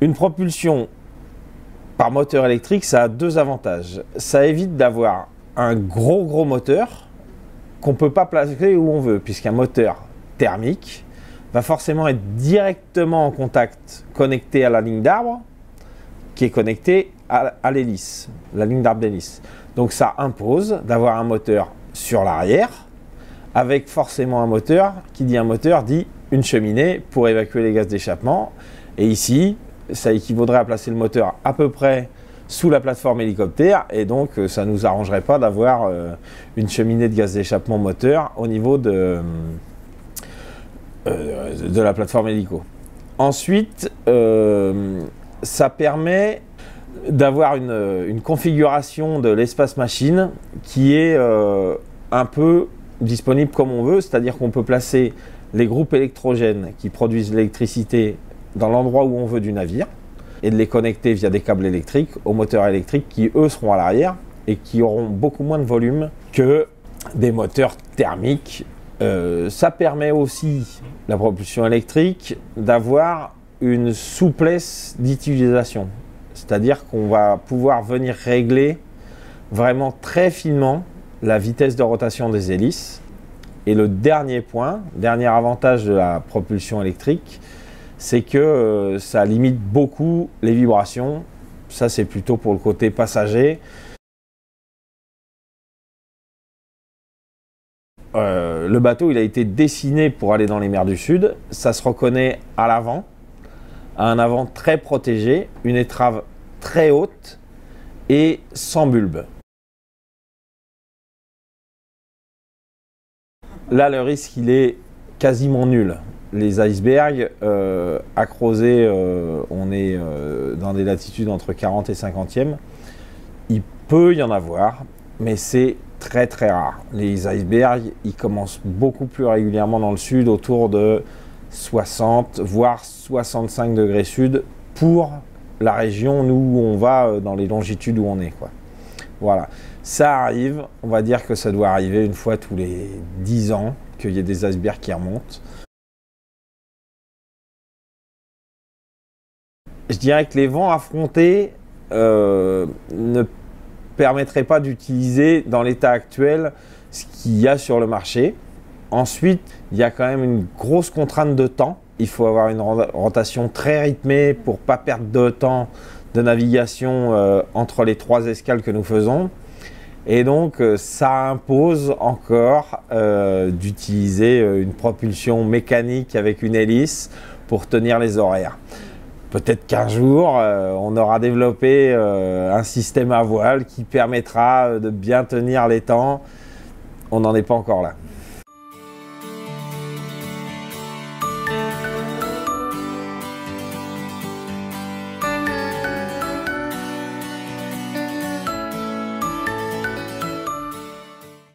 Une propulsion par moteur électrique, ça a deux avantages. Ça évite d'avoir un gros moteur qu'on ne peut pas placer où on veut, puisqu'un moteur thermique va forcément être directement en contact, connecté à la ligne d'arbre, qui est connectée à l'hélice, la ligne d'arbre d'hélice. Donc ça impose d'avoir un moteur sur l'arrière, avec forcément un moteur, qui dit un moteur, dit une cheminée pour évacuer les gaz d'échappement. Et ici, ça équivaudrait à placer le moteur à peu près sous la plateforme hélicoptère, et donc ça ne nous arrangerait pas d'avoir une cheminée de gaz d'échappement moteur au niveau de la plateforme hélico. Ensuite, ça permet d'avoir une configuration de l'espace machine qui est un peu disponible comme on veut, c'est-à-dire qu'on peut placer les groupes électrogènes qui produisent l'électricité dans l'endroit où on veut du navire et de les connecter via des câbles électriques aux moteurs électriques qui, eux, seront à l'arrière et qui auront beaucoup moins de volume que des moteurs thermiques. Ça permet aussi, la propulsion électrique, d'avoir une souplesse d'utilisation. C'est-à-dire qu'on va pouvoir venir régler vraiment très finement la vitesse de rotation des hélices. Et le dernier point, dernier avantage de la propulsion électrique, c'est que ça limite beaucoup les vibrations. Ça, c'est plutôt pour le côté passager. Le bateau, il a été dessiné pour aller dans les mers du Sud. Ça se reconnaît à l'avant, à un avant très protégé, une étrave très haute et sans bulbe. Là, le risque, il est quasiment nul. Les icebergs, à creuser, on est dans des latitudes entre 40 et 50e. Il peut y en avoir, mais c'est très rare. Les icebergs, ils commencent beaucoup plus régulièrement dans le sud, autour de 60, voire 65 degrés sud, pour la région, nous, où on va, dans les longitudes où on est, quoi. Voilà. Ça arrive, on va dire que ça doit arriver une fois tous les 10 ans, qu'il y ait des icebergs qui remontent. Je dirais que les vents affrontés ne permettraient pas d'utiliser dans l'état actuel ce qu'il y a sur le marché. Ensuite, il y a quand même une grosse contrainte de temps. Il faut avoir une rotation très rythmée pour ne pas perdre de temps de navigation entre les 3 escales que nous faisons. Et donc, ça impose encore d'utiliser une propulsion mécanique avec une hélice pour tenir les horaires. Peut-être qu'un jour, on aura développé un système à voile qui permettra de bien tenir les temps. On n'en est pas encore là.